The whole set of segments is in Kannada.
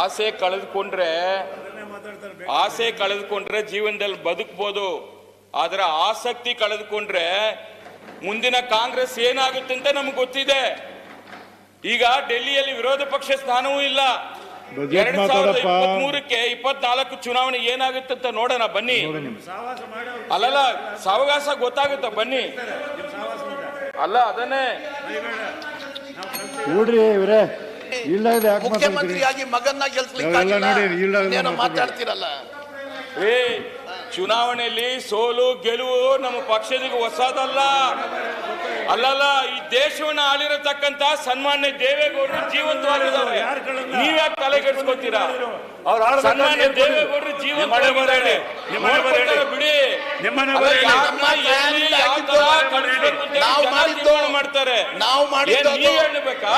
ಆಸೆ ಕಳೆದುಕೊಂಡ್ರೆ ಜೀವನದಲ್ಲಿ ಬದುಕಬಹುದು. ಆದ್ರೆ ಆಸಕ್ತಿ ಕಳೆದುಕೊಂಡ್ರೆ ಮುಂದಿನ ಕಾಂಗ್ರೆಸ್ ಏನಾಗುತ್ತೆ ಅಂತ ನಮ್ಗೆ ಗೊತ್ತಿದೆ. ಈಗ ಡೆಲ್ಲಿಯಲ್ಲಿ ವಿರೋಧ ಪಕ್ಷ ಸ್ಥಾನವೂ ಇಲ್ಲ. 2023ಕ್ಕೆ 24 ಚುನಾವಣೆ ಏನಾಗುತ್ತೆ ಅಂತ ನೋಡೋಣ ಬನ್ನಿ. ಅಲ್ಲಲ್ಲ ಸಾವಕಾಶ ಗೊತ್ತಾಗುತ್ತ ಬನ್ನಿ. ಅಲ್ಲ ಅದನ್ನೇ ನೋಡ್ರಿ ಇವರೇ ಮುಖ್ಯಮಂತ್ರಿಯಾಗಿ ಮಗನ್ನ ಗೆಲ್ಸ್ಲಿಕ್ಕೆ ಮಾತಾಡ್ತಿರಲ್ಲ. ಚುನಾವಣೆಯಲ್ಲಿ ಸೋಲು ಗೆಲುವು ನಮ್ಮ ಪಕ್ಷದಿಗೆ ಹೊಸದಲ್ಲ. ಅಲ್ಲಲ್ಲ ಈ ದೇಶವನ್ನು ಆಳಿರತಕ್ಕಂತ ಸನ್ಮಾನ್ಯ ದೇವೇಗೌಡರು ಜೀವಂತವಾಗಿದ್ದಾರೆ. ನೀವ್ಯಾಕೆ ತಲೆಗೆಡಿಸ್ಕೊತೀರಾ? ಸನ್ಮಾನ್ಯ ದೇವೇಗೌಡರು ಜೀವಂತವಾಗಿದ್ದಾರೆ ಬಿಡಿ. ಮಾಡ್ತಾರೆ ನೀವ್ ಹೇಳ್ಬೇಕಾ?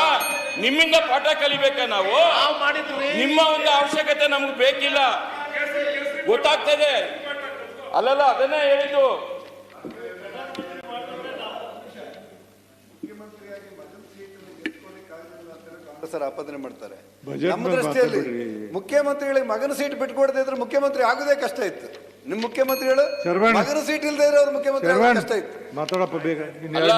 ನಿಮ್ಮಿಂದ ಪಾಠ ಕಲಿಬೇಕಾ ನಾವು? ನಿಮ್ಮ ಒಂದು ಅವಶ್ಯಕತೆ ನಮ್ಗೆ ಬೇಕಿಲ್ಲ, ಗೊತ್ತಾಗ್ತದೆ. ಅಲ್ಲಲ್ಲ ಅದನ್ನೇ ಹೇಳಿದ್ದು. ಸರ್ ಆಪಾದನೆ ಮಾಡ್ತಾರೆ. ನಮ್ಮ ದೃಷ್ಟಿಯಲ್ಲಿ ಮುಖ್ಯಮಂತ್ರಿಗಳಿಗೆ ಮಗನ ಸೀಟ್ ಬಿಟ್ಕೊಡದೆ ಇದ್ರೆ ಮುಖ್ಯಮಂತ್ರಿ ಆಗುದೇ ಕಷ್ಟ ಇತ್ತು. ನಿಮ್ ಮುಖ್ಯಮಂತ್ರಿಗಳು ಮಗನ ಸೀಟ್ ಇಲ್ಲದೆ ಇದ್ರೆ ಅವ್ರ ಮುಖ್ಯಮಂತ್ರಿ ಕಷ್ಟ ಇತ್ತು. ಅಲ್ಲ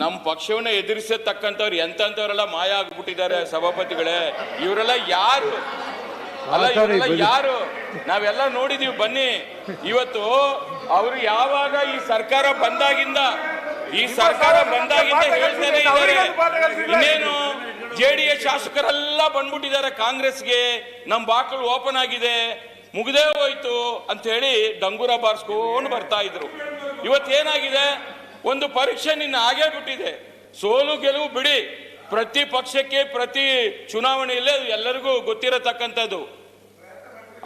ನಮ್ಮ ಪಕ್ಷವನ್ನ ಎದುರಿಸತಕ್ಕಂಥವ್ರು ಎಂತಂತವರೆಲ್ಲ ಮಾಯ ಆಗ್ಬಿಟ್ಟಿದ್ದಾರೆ ಸಭಾಪತಿಗಳೇ. ಇವರೆಲ್ಲ ಯಾರು? ಅಲ್ಲ ಇವರೆಲ್ಲ ಯಾರು? ನಾವೆಲ್ಲ ನೋಡಿದೀವಿ ಬನ್ನಿ. ಇವತ್ತು ಅವರು ಯಾವಾಗ ಈ ಸರ್ಕಾರ ಬಂದಾಗಿಂದ ಹೇಳ್ತಾನೆ ಇದ್ದಾರೆ. ಇನ್ನೇನು JDS ಶಾಸಕರೆಲ್ಲ ಬಂದ್ಬಿಟ್ಟಿದ್ದಾರೆ ಕಾಂಗ್ರೆಸ್ಗೆ. ನಮ್ಮ ಬಾಕಲು ಓಪನ್ ಆಗಿದೆ, ಮುಗ್ದೇ ಹೋಯ್ತು ಅಂತ ಹೇಳಿ ಡಂಗೂರ ಬಾರಿಸ್ಕೊಂಡು ಬರ್ತಾ ಇದ್ರು. ಇವತ್ತೇನಾಗಿದೆ? ಒಂದು ಪರೀಕ್ಷೆ ನಿನ್ನ ಆಗೇ ಬಿಟ್ಟಿದೆ. ಸೋಲು ಗೆಲುವು ಬಿಡಿ, ಪ್ರತಿ ಪಕ್ಷಕ್ಕೆ ಪ್ರತಿ ಚುನಾವಣೆಯಲ್ಲೇ ಎಲ್ಲರಿಗೂ ಗೊತ್ತಿರತಕ್ಕಂಥದ್ದು.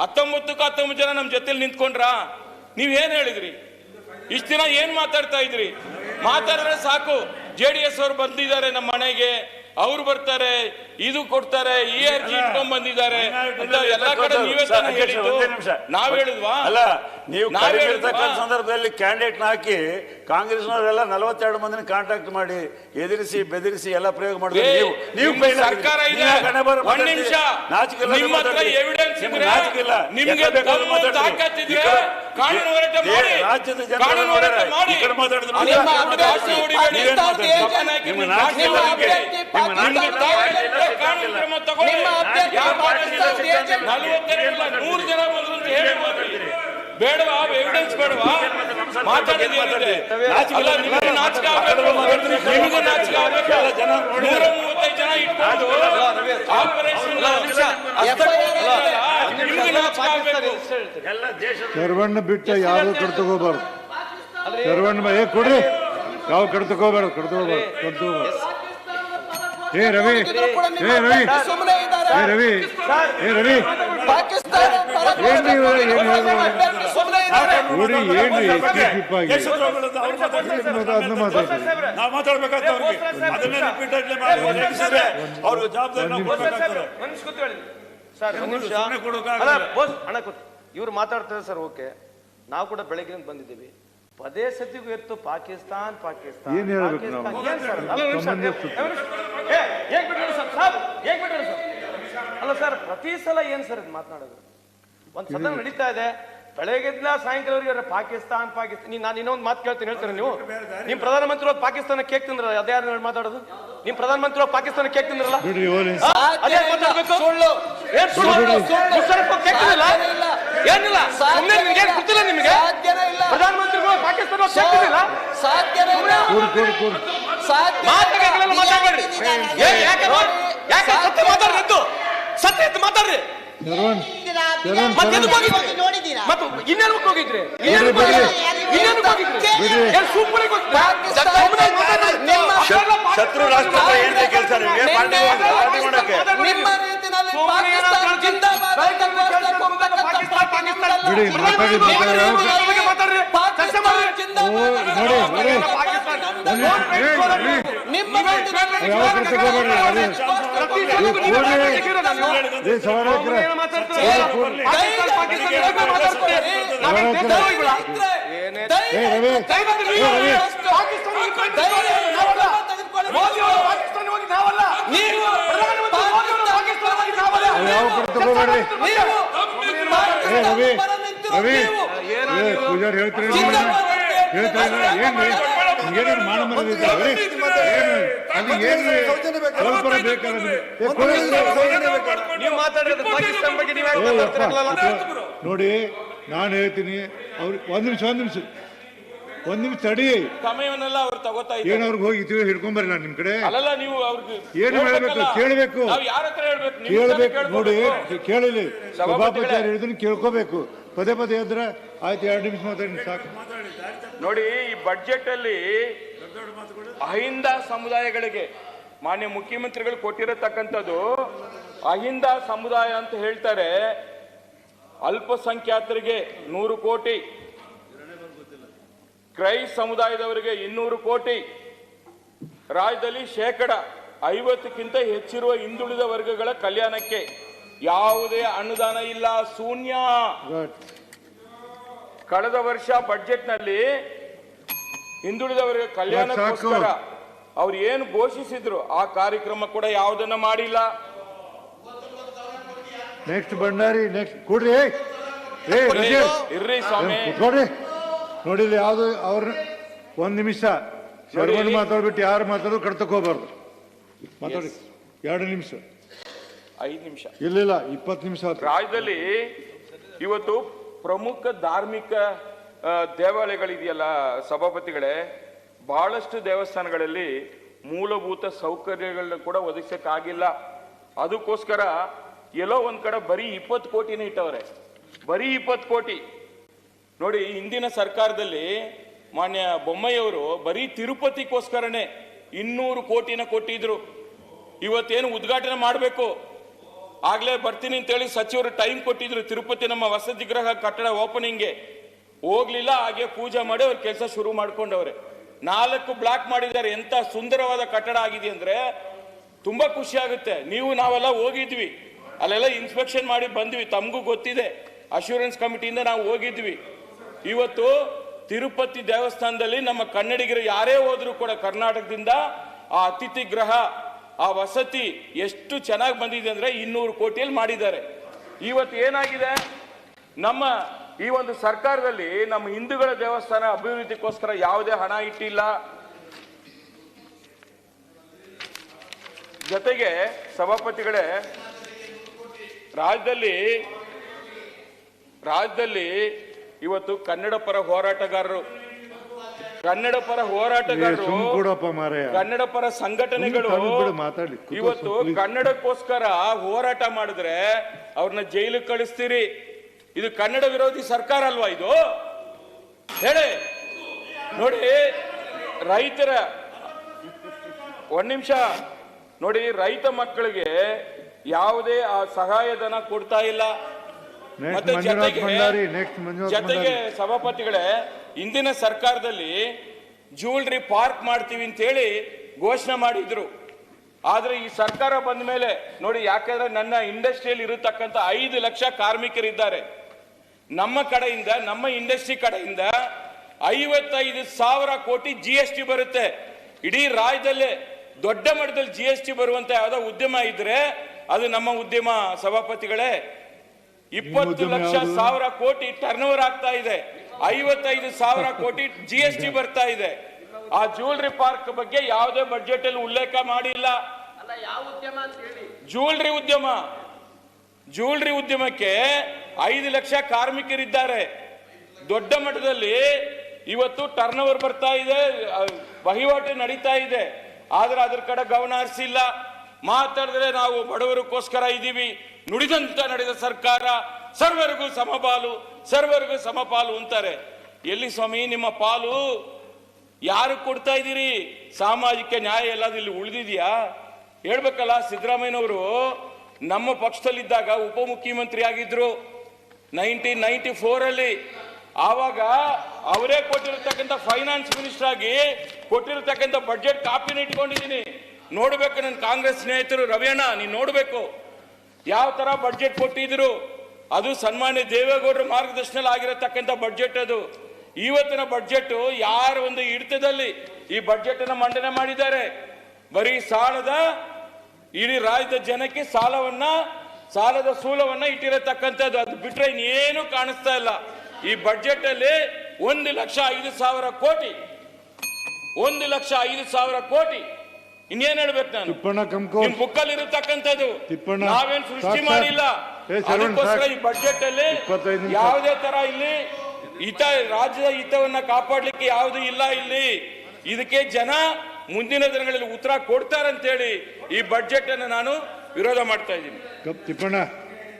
19 ಜನ ನಮ್ಮ ಜೊತೆಲಿ ನಿಂತ್ಕೊಂಡ್ರಾ? ನೀವೇನ್ ಹೇಳಿದ್ರಿ? ಇಷ್ಟ ದಿನ ಏನ್ ಮಾತಾಡ್ತಾ ಇದ್ರಿ? ಮಾತಾಡಿದ್ರೆ ಸಾಕು. JDS ಅವರು ಬಂದಿದ್ದಾರೆ ನಮ್ಮ ಮನೆಗೆ, ಅವ್ರು ಬರ್ತಾರೆ, ಇದು ಕೊಡ್ತಾರೆ, ಈ ಅರ್ಜಿ ಇಟ್ಕೊಂಡ್ ಬಂದಿದ್ದಾರೆ ಅಂತ ಎಲ್ಲಾ ಕಡೆ ನೀವೇ ಹೇಳಿದ್ದು. ನಾವ್ ಹೇಳಿದ್ವಾ? ಅಲ್ಲ, ನೀವು ಸಂದರ್ಭದಲ್ಲಿ ಕ್ಯಾಂಡಿಡೇಟ್ ಹಾಕಿ ಕಾಂಗ್ರೆಸ್ನವರೆಲ್ಲ 42 ಮಂದಿನ ಕಾಂಟ್ಯಾಕ್ಟ್ ಮಾಡಿ ಎದುರಿಸಿ ಬೆದರಿಸಿ ಎಲ್ಲ ಪ್ರಯೋಗ ಮಾಡಿದ್ರೆ ನೀವು ಸರ್ಕಾರ ಇದೆ. ಒಂದ್ ನಿಮಿಷ, ನಿಮ್ಮ ಹತ್ರ ಎವಿಡೆನ್ಸ್ ಇದ್ರೆ, ನಿಮ್ಗೆ ತಾಕತ್ತಿದ್ರೆ ಕಾನೂನು ಹೋರಾಟ ಮಾಡಿ, ಕಾನೂನು ಹೋರಾಟ ಮಾಡಿ. ಕಾನೂನು ಕ್ರಮ ತಗೊಳ್ಳಿ. 100 ಜನ ಬಂದ್ರು ಅಂತ ಹೇಳಿ ಬೇಡವಾ? ಎವಿಡೆನ್ಸ್ ಬೇಡವಾ? ಮಾತಾಡಿದ್ರೆ ಅಲ್ಲ, ನಿಮ್ಗೆ ನಾಚಿಕೆ ಆಗಬೇಕು, ನಿಮ್ಗೆ ನಾಚಿಕೆ ಆಗಬೇಕು. 135 ಜನ ಇಟ್ಕೊಂಡು ಆಪರೇಷನ್ ನಿಮ್ಗೆ ನಾಚಿಕೆ ಆಗಬೇಕು. ಶರವಣ್ಣ ಬಿಟ್ಟ ಯಾರು ಕಡ್ತಕೋಬಾರ್ದು. ಶರವಣ್ಣ ಕೊಡ್ರಿ, ಯಾವ ಕಡ್ತಕೋಬಾರ್ದು. ಏ ರವಿ, ರವಿ, ರವಿ, ರವಿ, ಇವ್ರು ಮಾತಾಡ್ತಾರೆ ಸರ್. ಓಕೆ, ನಾವು ಕೂಡ ಬೆಳಗ್ಗೆ ಬಂದಿದ್ದೀವಿ. ಪದೇ ಸತಿಗೂ ಎತ್ತು ಪಾಕಿಸ್ತಾನ್ ಪಾಕಿಸ್ತಾನ್ ಅಲ್ಲ ಸರ್, ಪ್ರತಿ ಸಲ ಏನ್ ಸರ್ ಇದು ಮಾತನಾಡೋದು? ಒಂದ್ ಸದನ ನಡೀತಾ ಇದೆ, ಬೆಳಗ್ಗೆದ್ನ ಸಾಯಂಕಾಲವರೆಗೆ ಪಾಕಿಸ್ತಾನ್ ಪಾಕಿಸ್ತಾನ್. ನಾನು ಇನ್ನೊಂದು ಮಾತು ಕೇಳ್ತೀನಿ, ಹೇಳ್ತಾರೆ ನೀವು. ನಿಮ್ ಪ್ರಧಾನಮಂತ್ರಿ ಪಾಕಿಸ್ತಾನ ಕೇಕ್ ತಿಂದ್ರಲ್ಲ, ಅದ್ಯಾರು ಮಾತಾಡೋದು? ನಿಮ್ ಪ್ರಧಾನಮಂತ್ರಿ ಪಾಕಿಸ್ತಾನ ಕೇಕ್ ತಿಂದ್ರಲ್ಲ, ಅದೇ ಮಾತಾಡ್ಬೇಕು. ಏನಿಲ್ಲ, ಗೊತ್ತಿಲ್ಲ ನಿಮಗೆ? ಪ್ರಧಾನಮಂತ್ರಿಗಳು ಪಾಕಿಸ್ತಾನ ಮಾತಾಡ್ಬೇಡ್ರಿ. ಯಾಕೆ ಸತ್ಯ ಮಾತಾಡ್ರಿ, ಸತ್ಯ ಮಾತಾಡ್ರಿ. ಮತ್ತೆ ಇನ್ನೇನು ಹೋಗಿದ್ರಿ? ಶತ್ರು ರಾಷ್ಟ್ರ ಕೆಲಸ ಯಾವ ಕಡೆ ತಗೋಬೇಡ್ರಿ. ಏ ರವಿ ರವಿ ಏ ಪೂಜಾರಿ ಹೇಳ್ತೀರಿ ಹೇಳ್ತಾ ಏನ್ರಿ ಏನೇನು ಮಾನ ಮರ್ಯಾದೆ ಅದು ಏನ್ರಿ ಸ್ವಲ್ಪ ಬೇಕಲ್ಲ ನೀವು ಮಾತಾಡಿದ್ರೆ ಪಾಕಿಸ್ತಾನ ಬಗ್ಗೆ ನೀವು ಯಾಕೆ ಮಾತಾಡ್ತಿರಲ್ಲ? ನೋಡಿ ನಾನು ಹೇಳ್ತೀನಿ ಅವ್ರಿಗೆ ಒಂದ್ ನಿಮಿಷ ತಡಿ. ಸಮಯವನ್ನೆಲ್ಲ ಅವ್ರು ತಗೋತಾ ಇದ್ದಾರೆ. ಏನ್ ಅವ್ರಿಗೆ ಹೋಗಿ ಹಿಡ್ಕೊಂಬರ್ರಿ ನಾನು ನಿಮ್ ಕಡೆ ಅಲ್ಲಲ್ಲ, ನೀವು ಅವ್ರಿಗೆ ಏನು ಹೇಳ್ಬೇಕು ಕೇಳ್ಬೇಕು ನಾವು ಯಾರ ಹತ್ರ ಹೇಳ್ಬೇಕು? ಕೇಳ್ಬೇಕು ನೋಡಿ ಕೇಳಿಲಿ ಸಭಾಪತಿ ಹೇಳಿದ್ರೆ ಕೇಳ್ಕೋಬೇಕು. ಪದೇ ಪದೇ ಇದ್ರೆ ಆಯ್ತು 2 ನಿಮಿಷ ಮಾತಾಡಿ ಸಾಕು. ನೋಡಿ, ಈ ಬಡ್ಜೆಟ್ ಅಲ್ಲಿ ಅಹಿಂದ ಸಮುದಾಯಗಳಿಗೆ ಮಾನ್ಯ ಮುಖ್ಯಮಂತ್ರಿಗಳು ಕೊಟ್ಟಿರತಕ್ಕಂಥದ್ದು ಅಹಿಂದ ಸಮುದಾಯ ಅಂತ ಹೇಳ್ತಾರೆ. ಅಲ್ಪಸಂಖ್ಯಾತರಿಗೆ 100 ಕೋಟಿ, ಕ್ರೈಸ್ತ ಸಮುದಾಯದವರಿಗೆ 200 ಕೋಟಿ, ರಾಜ್ಯದಲ್ಲಿ 50% ಹೆಚ್ಚಿರುವ ಹಿಂದುಳಿದ ವರ್ಗಗಳ ಕಲ್ಯಾಣಕ್ಕೆ ಯಾವುದೇ ಅನುದಾನ ಇಲ್ಲ, ಶೂನ್ಯ. ಕಳೆದ ವರ್ಷ ಬಡ್ಜೆಟ್ನಲ್ಲಿ ಹಿಂದುಳಿದ ವರ್ಗ ಕಲ್ಯಾಣಕ್ಕೋಸ್ಕರ ಅವ್ರು ಏನು ಘೋಷಿಸಿದ್ರು ಆ ಕಾರ್ಯಕ್ರಮ ಕೂಡ ಯಾವುದನ್ನ ಮಾಡಿಲ್ಲ. ನೆಕ್ಸ್ಟ್ ಭಂಡಾರಿ ನೆಕ್ಸ್ಟ್ ಕೊಡ್ರಿ. ಇರ್ರಿ ಸ್ವಾಮಿ, ಕೊಡ್ರಿ. ನೋಡಿಲ್ಲ ಯಾವ್ದು ಅವ್ರ 1 ನಿಮಿಷ ಶರ್ಮನ್ ಮಾತಾಡ್ಬಿಟ್ಟು ಯಾರು ಮಾತಾಡೋದು ಕಡ್ತಕೋಬಾರ್ದು. ಮಾತಾಡಿ 2 ನಿಮಿಷ 5 ನಿಮಿಷ ಇಲ್ಲ 20 ನಿಮಿಷ. ರಾಜ್ಯದಲ್ಲಿ ಇವತ್ತು ಪ್ರಮುಖ ಧಾರ್ಮಿಕ ದೇವಾಲಯಗಳಿದೆಯಲ್ಲ ಸಭಾಪತಿಗಳೇ, ಬಹಳಷ್ಟು ದೇವಸ್ಥಾನಗಳಲ್ಲಿ ಮೂಲಭೂತ ಸೌಕರ್ಯಗಳನ್ನ ಕೂಡ ಒದಗಿಸಕ್ಕಾಗಿಲ್ಲ. ಅದಕ್ಕೋಸ್ಕರ ಎಲ್ಲೋ ಒಂದ್ ಕಡೆ ಬರೀ 20 ಕೋಟಿನೇ ಇಟ್ಟವ್ರೆ, ಬರೀ 20 ಕೋಟಿ. ನೋಡಿ, ಹಿಂದಿನ ಸರ್ಕಾರದಲ್ಲಿ ಮಾನ್ಯ ಬೊಮ್ಮಾಯಿಯವರು ಬರೀ ತಿರುಪತಿಗೋಸ್ಕರನೇ 200 ಕೋಟಿನ ಕೊಟ್ಟಿದ್ರು. ಇವತ್ತೇನು ಉದ್ಘಾಟನೆ ಮಾಡಬೇಕು ಆಗ್ಲೇ ಬರ್ತೀನಿ ಅಂತೇಳಿ ಸಚಿವರು ಟೈಮ್ ಕೊಟ್ಟಿದ್ರು. ತಿರುಪತಿ ನಮ್ಮ ವಸತಿ ಗೃಹ ಕಟ್ಟಡ ಓಪನಿಂಗ್ಗೆ ಹೋಗ್ಲಿಲ್ಲ. ಹಾಗೆ ಪೂಜೆ ಮಾಡಿ ಅವ್ರ ಕೆಲಸ ಶುರು ಮಾಡ್ಕೊಂಡವ್ರೆ. 4 ಬ್ಲಾಕ್ ಮಾಡಿದ್ದಾರೆ. ಎಂತ ಸುಂದರವಾದ ಕಟ್ಟಡ ಆಗಿದೆ ಅಂದ್ರೆ ತುಂಬಾ ಖುಷಿ ಆಗುತ್ತೆ. ನಾವೆಲ್ಲ ಹೋಗಿದ್ವಿ, ಅಲ್ಲೆಲ್ಲ ಇನ್ಸ್ಪೆಕ್ಷನ್ ಮಾಡಿ ಬಂದ್ವಿ, ತಮಗೂ ಗೊತ್ತಿದೆ. ಅಶ್ಯೂರೆನ್ಸ್ ಕಮಿಟಿಯಿಂದ ನಾವು ಹೋಗಿದ್ವಿ. ಇವತ್ತು ತಿರುಪತಿ ದೇವಸ್ಥಾನದಲ್ಲಿ ನಮ್ಮ ಕನ್ನಡಿಗರು ಯಾರೇ ಹೋದ್ರು ಕೂಡ ಕರ್ನಾಟಕದಿಂದ ಆ ಅತಿಥಿ ಗೃಹ, ಆ ವಸತಿ ಎಷ್ಟು ಚೆನ್ನಾಗಿ ಬಂದಿದೆ ಅಂದ್ರೆ 200 ಕೋಟಿಯಲ್ಲಿ ಮಾಡಿದ್ದಾರೆ. ಇವತ್ತು ಏನಾಗಿದೆ, ನಮ್ಮ ಈ ಒಂದು ಸರ್ಕಾರದಲ್ಲಿ ನಮ್ಮ ಹಿಂದೂಗಳ ದೇವಸ್ಥಾನ ಅಭಿವೃದ್ಧಿಗೋಸ್ಕರ ಯಾವುದೇ ಹಣ ಇಟ್ಟಿಲ್ಲ. ಜೊತೆಗೆ ಸಭಾಪತಿಗಳೇ, ರಾಜ್ಯದಲ್ಲಿ ಇವತ್ತು ಕನ್ನಡ ಪರ ಹೋರಾಟಗಾರರು, ಕನ್ನಡ ಪರ ಸಂಘಟನೆಗಳು ಇವತ್ತು ಕನ್ನಡಕ್ಕೋಸ್ಕರ ಹೋರಾಟ ಮಾಡಿದ್ರೆ ಅವ್ರನ್ನ ಜೈಲಿಗೆ ಕಳಿಸ್ತೀರಿ. ಇದು ಕನ್ನಡ ವಿರೋಧಿ ಸರ್ಕಾರ ಅಲ್ವಾ ಇದು? ಹೇಳಿ. ನೋಡಿ, ರೈತರ 1 ನಿಮಿಷ ನೋಡಿ, ರೈತ ಮಕ್ಕಳಿಗೆ ಯಾವುದೇ ಆ ಸಹಾಯಧನ ಕೊಡ್ತಾ ಇಲ್ಲ. ಮತ್ತೆ ಜೊತೆಗೆ ಸಭಾಪತಿಗಳೇ, ಇಂದಿನ ಸರ್ಕಾರದಲ್ಲಿ ಜ್ಯೂವೆಲ್ರಿ ಪಾರ್ಕ್ ಮಾಡ್ತೀವಿ ಅಂತ ಹೇಳಿ ಘೋಷಣೆ ಮಾಡಿದ್ರು. ಆದ್ರೆ ಈ ಸರ್ಕಾರ ಬಂದ ಮೇಲೆ ನೋಡಿ, ಯಾಕಂದ್ರೆ ನನ್ನ ಇಂಡಸ್ಟ್ರಿಯಲ್ಲಿ ಇರತಕ್ಕಂತ 5 ಲಕ್ಷ ಕಾರ್ಮಿಕರಿದ್ದಾರೆ. ನಮ್ಮ ಕಡೆಯಿಂದ, ನಮ್ಮ ಇಂಡಸ್ಟ್ರಿ ಕಡೆಯಿಂದ 55,000 ಕೋಟಿ GST ಬರುತ್ತೆ. ಇಡೀ ರಾಜ್ಯದಲ್ಲೇ ದೊಡ್ಡ ಮಟ್ಟದಲ್ಲಿ GST ಬರುವಂತ ಯಾವ್ದೋ ಉದ್ಯಮ ಇದ್ರೆ ಅದು ನಮ್ಮ ಉದ್ಯಮ ಸಭಾಪತಿಗಳೇ. 20,00,000 ಕೋಟಿ ಟರ್ನ್ ಓವರ್ ಆಗ್ತಾ ಇದೆ, 55,000 ಕೋಟಿ GST ಬರ್ತಾ ಇದೆ. ಆ ಜ್ಯೂವೆಲ್ರಿ ಪಾರ್ಕ್ ಬಗ್ಗೆ ಯಾವುದೇ ಬಜೆಟ್ ಅಲ್ಲಿ ಉಲ್ಲೇಖ ಮಾಡಿಲ್ಲ. ಜ್ಯೂವೆಲ್ರಿ ಉದ್ಯಮಕ್ಕೆ 5 ಲಕ್ಷ ಕಾರ್ಮಿಕರಿದ್ದಾರೆ. ದೊಡ್ಡ ಮಟ್ಟದಲ್ಲಿ ಇವತ್ತು ಟರ್ನ್ ಓವರ್ ಬರ್ತಾ ಇದೆ, ವಹಿವಾಟು ನಡೀತಾ ಇದೆ. ಆದ್ರೆ ಅದ್ರ ಕಡೆ ಗಮನ ಹರಿಸಿಲ್ಲ. ಮಾತಾಡಿದ್ರೆ ನಾವು ಬಡವರಿಗೋಸ್ಕರ ಇದ್ದೀವಿ, ನುಡಿದಂತ ನಡೆದ ಸರ್ಕಾರ, ಸರ್ವರಿಗೂ ಸಮಪಾಲು ಅಂತಾರೆ. ಎಲ್ಲಿ ಸ್ವಾಮಿ ನಿಮ್ಮ ಪಾಲು? ಯಾರು ಕೊಡ್ತಾ ಇದ್ದೀರಿ? ಸಾಮಾಜಿಕ ನ್ಯಾಯ ಎಲ್ಲಾದ್ರೂ ಇಲ್ಲಿ ಉಳಿದಿದ್ಯಾ? ಹೇಳ್ಬೇಕಲ್ಲ. ಸಿದ್ದರಾಮಯ್ಯನವರು ನಮ್ಮ ಪಕ್ಷದಲ್ಲಿದ್ದಾಗ ಉಪಮುಖ್ಯಮಂತ್ರಿ ಆಗಿದ್ರು 1994 ಅಲ್ಲಿ. ಆವಾಗ ಅವರೇ ಕೊಟ್ಟಿರತಕ್ಕಂಥ ಫೈನಾನ್ಸ್ ಮಿನಿಸ್ಟರ್ ಆಗಿ ಕೊಟ್ಟಿರತಕ್ಕಂಥ ಬಡ್ಜೆಟ್ ಕಾಪಿನ ಇಟ್ಕೊಂಡಿದ್ದೀನಿ. ನೋಡ್ಬೇಕು ನನ್ನ ಕಾಂಗ್ರೆಸ್ ಸ್ನೇಹಿತರು, ರವಿಯಣ್ಣ ನೀನ್ ನೋಡ್ಬೇಕು ಯಾವ ತರ ಬಡ್ಜೆಟ್ ಕೊಟ್ಟಿದ್ರು. ಅದು ಸನ್ಮಾನ್ಯ ದೇವೇಗೌಡರ ಮಾರ್ಗದರ್ಶನದಲ್ಲಿ ಆಗಿರತಕ್ಕಂಥ ಬಡ್ಜೆಟ್ ಅದು. ಇವತ್ತಿನ ಬಡ್ಜೆಟ್ ಯಾರ ಒಂದು ಹಿಡಿತದಲ್ಲಿ ಈ ಬಡ್ಜೆಟ್ ಅನ್ನ ಮಂಡನೆ ಮಾಡಿದ್ದಾರೆ. ಬರೀ ಸಾಲದ, ಇಡೀ ರಾಜ್ಯದ ಜನಕ್ಕೆ ಸಾಲವನ್ನ ಸಾಲದ ಸೂಲವನ್ನ ಇಟ್ಟಿರತಕ್ಕಂಥದ್ದು. ಅದು ಬಿಟ್ರೆ ಇನ್ನೇನು ಕಾಣಿಸ್ತಾ ಇಲ್ಲ. ಈ ಬಜೆಟ್ ಅಲ್ಲಿ 1,05,000 ಕೋಟಿ, 1,05,000 ಕೋಟಿ. ಇನ್ನೇನ್ ಹೇಳ್ಬೇಕು ನಾನು? ತಿಪ್ಪಣ್ಣ ಕಂಕೋ ನಿಮ್ ಬುಕ್ಕಲ್ಲಿ ಇರತಕ್ಕಂಥದ್ದು ತಿಪ್ಪಣ್ಣ ನಾವೇನ್ ಸೃಷ್ಟಿ ಸಾಕ್ ಮಾಡಿಲ್ಲ. ಏ ಶರವಣ್ ಅದಕ್ಕೋಸ್ಕರ ಸಾಕ್. ಈ ಬಜೆಟ್ ಅಲ್ಲಿ 25 ನಿಮಿಷ. ಯಾವುದೇ ತರ ಇಲ್ಲಿ ರಾಜ್ಯದ ಹಿತವನ್ನ ಕಾಪಾಡ್ಲಿಕ್ಕೆ ಯಾವುದು ಇಲ್ಲ. ಇಲ್ಲಿ ಇದಕ್ಕೆ ಜನ ಮುಂದಿನ ದಿನಗಳಲ್ಲಿ ಉತ್ತರ ಕೊಡ್ತಾರಂತೇಳಿ ಈ ಬಜೆಟ್ ಅನ್ನು ನಾನು ವಿರೋಧ ಮಾಡ್ತಾ ಇದ್ದೀನಿ. ತಿಪ್ಪಣ್ಣ